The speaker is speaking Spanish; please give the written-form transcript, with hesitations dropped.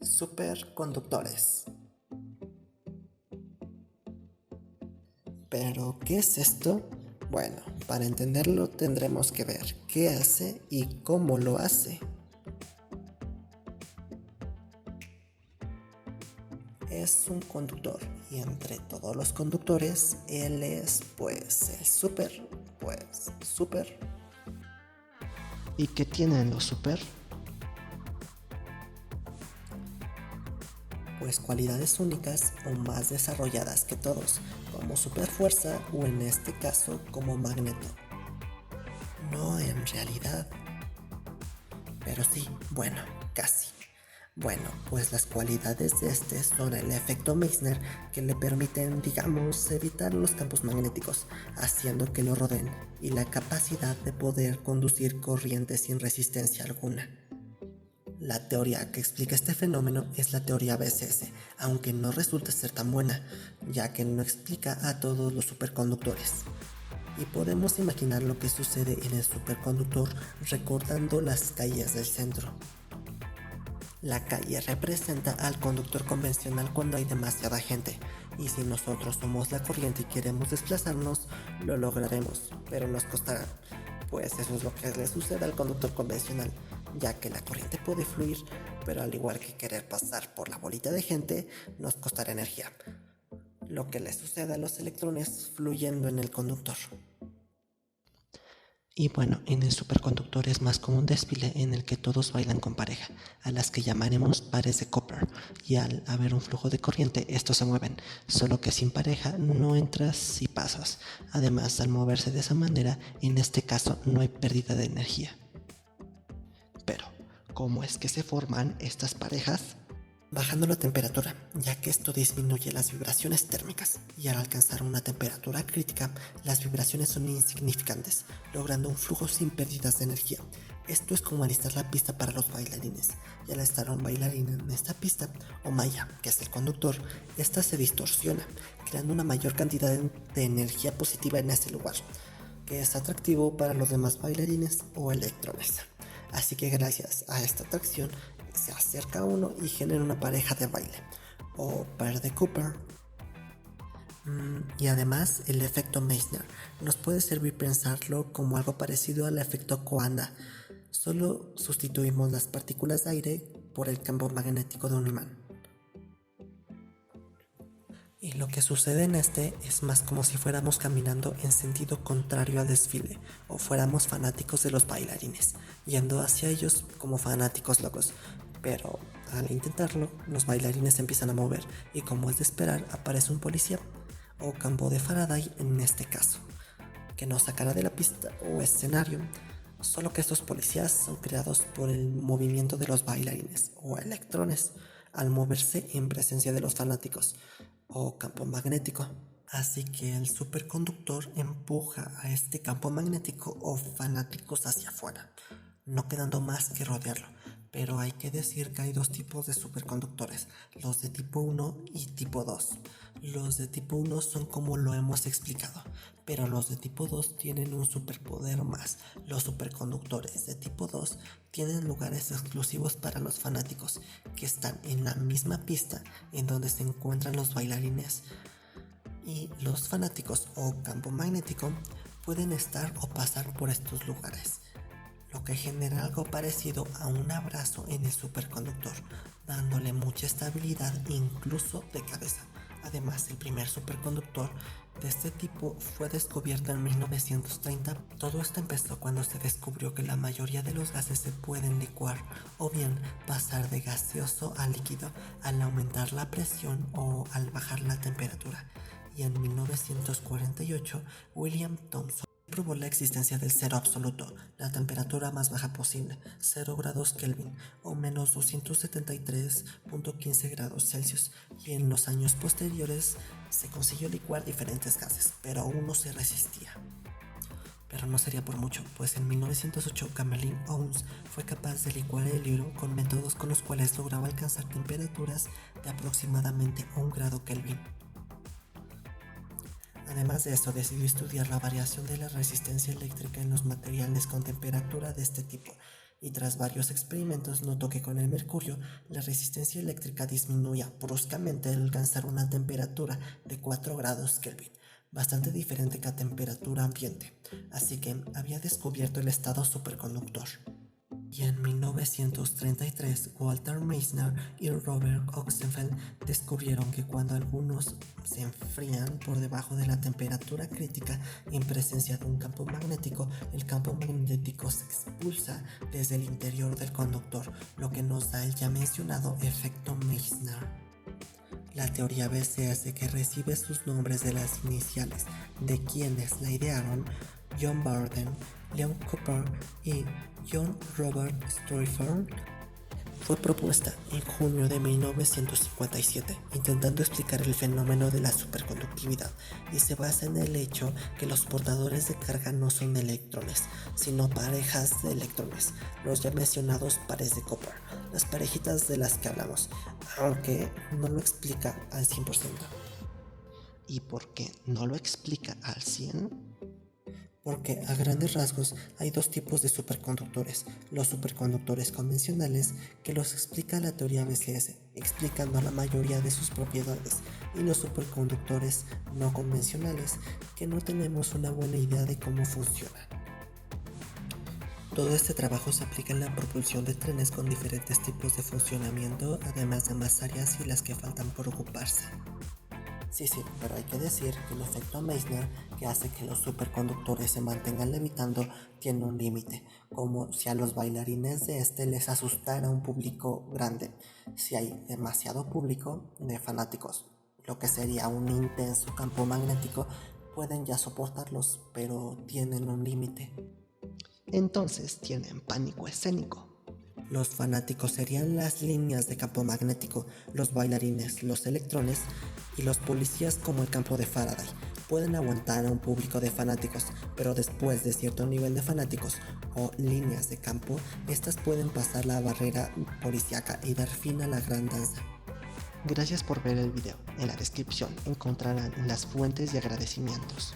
Superconductores. ¿Pero qué es esto? Bueno, para entenderlo tendremos que ver qué hace y cómo lo hace. Es un conductor y entre todos los conductores él es el super. ¿Y qué tienen los super? Pues cualidades únicas o más desarrolladas que todos, como superfuerza o en este caso como magneto. No en realidad. Pero sí, bueno, casi. Bueno, pues las cualidades de este son el efecto Meissner, que le permiten, digamos, evitar los campos magnéticos, haciendo que lo rodeen, y la capacidad de poder conducir corriente sin resistencia alguna. La teoría que explica este fenómeno es la teoría BCS, aunque no resulta ser tan buena, ya que no explica a todos los superconductores. Y podemos imaginar lo que sucede en el superconductor recordando las calles del centro. La calle representa al conductor convencional cuando hay demasiada gente, y si nosotros somos la corriente y queremos desplazarnos, lo lograremos, pero nos costará. Pues eso es lo que le sucede al conductor convencional, ya que la corriente puede fluir, pero al igual que querer pasar por la bolita de gente, nos costará energía. Lo que le sucede a los electrones fluyendo en el conductor. Y bueno, en el superconductor es más como un desfile en el que todos bailan con pareja, a las que llamaremos pares de Cooper, y al haber un flujo de corriente estos se mueven, solo que sin pareja no entras y pasas. Además, al moverse de esa manera, en este caso no hay pérdida de energía. Pero, ¿cómo es que se forman estas parejas? Bajando la temperatura, ya que esto disminuye las vibraciones térmicas, y al alcanzar una temperatura crítica, las vibraciones son insignificantes, logrando un flujo sin pérdidas de energía. Esto es como alistar la pista para los bailarines, y al estar un bailarín en esta pista, o malla, que es el conductor, esta se distorsiona, creando una mayor cantidad de energía positiva en ese lugar, que es atractivo para los demás bailarines o electrones. Así que gracias a esta atracción se acerca a uno y genera una pareja de baile o par de Cooper. Y además el efecto Meissner nos puede servir pensarlo como algo parecido al efecto Coanda. Solo sustituimos las partículas de aire por el campo magnético de un imán. Y lo que sucede en este es más como si fuéramos caminando en sentido contrario al desfile, o fuéramos fanáticos de los bailarines, yendo hacia ellos como fanáticos locos. Pero al intentarlo, los bailarines se empiezan a mover, y como es de esperar, aparece un policía, o campo de Faraday en este caso, que nos sacará de la pista o escenario. Solo que estos policías son creados por el movimiento de los bailarines o electrones al moverse en presencia de los fanáticos o campo magnético. Así que el superconductor empuja a este campo magnético o fanáticos hacia afuera, no quedando más que rodearlo. Pero hay que decir que hay dos tipos de superconductores, los de tipo 1 y tipo 2. Los de tipo 1 son como lo hemos explicado, pero los de tipo 2 tienen un superpoder más. Los superconductores de tipo 2 tienen lugares exclusivos para los fanáticos, que están en la misma pista en donde se encuentran los bailarines. Y los fanáticos o campo magnético pueden estar o pasar por estos lugares, lo que genera algo parecido a un abrazo en el superconductor, dándole mucha estabilidad incluso de cabeza. Además, el primer superconductor de este tipo fue descubierto en 1930. Todo esto empezó cuando se descubrió que la mayoría de los gases se pueden licuar o bien pasar de gaseoso a líquido al aumentar la presión o al bajar la temperatura. Y en 1948, William Thomson probó la existencia del cero absoluto, la temperatura más baja posible, 0 grados Kelvin o menos 273.15 grados Celsius, y en los años posteriores se consiguió licuar diferentes gases, pero aún no se resistía. Pero no sería por mucho, pues en 1908 Gamelin Owens fue capaz de licuar el helio con métodos con los cuales lograba alcanzar temperaturas de aproximadamente 1 grado Kelvin. Además de esto, decidió estudiar la variación de la resistencia eléctrica en los materiales con temperatura de este tipo, y tras varios experimentos notó que con el mercurio la resistencia eléctrica disminuía bruscamente al alcanzar una temperatura de 4 grados Kelvin, bastante diferente que a temperatura ambiente, así que había descubierto el estado superconductor. Y en 1933, Walter Meissner y Robert Oxenfeld descubrieron que cuando algunos se enfrían por debajo de la temperatura crítica en presencia de un campo magnético, el campo magnético se expulsa desde el interior del conductor, lo que nos da el ya mencionado efecto Meissner. La teoría BCS, que recibe sus nombres de las iniciales de quienes la idearon, John Barden, Leon Cooper y John Robert Sturgeon, fue propuesta en junio de 1957, intentando explicar el fenómeno de la superconductividad, y se basa en el hecho que los portadores de carga no son electrones, sino parejas de electrones, los ya mencionados pares de Cooper, las parejitas de las que hablamos, aunque no lo explica al 100%. ¿Y por qué no lo explica al 100%? Porque a grandes rasgos hay dos tipos de superconductores: los superconductores convencionales, que los explica la teoría BCS, explicando la mayoría de sus propiedades, y los superconductores no convencionales, que no tenemos una buena idea de cómo funcionan. Todo este trabajo se aplica en la propulsión de trenes con diferentes tipos de funcionamiento, además de más áreas y las que faltan por ocuparse. Sí, pero hay que decir que el efecto Meissner, que hace que los superconductores se mantengan levitando, tiene un límite, como si a los bailarines de les asustara un público grande. Si hay demasiado público de fanáticos, lo que sería un intenso campo magnético, pueden ya soportarlos, pero tienen un límite. Entonces tienen pánico escénico. Los fanáticos serían las líneas de campo magnético, los bailarines, los electrones, y los policías, como el campo de Faraday. Pueden aguantar a un público de fanáticos, pero después de cierto nivel de fanáticos o líneas de campo, estas pueden pasar la barrera policíaca y dar fin a la gran danza. Gracias por ver el video. En la descripción encontrarán las fuentes y agradecimientos.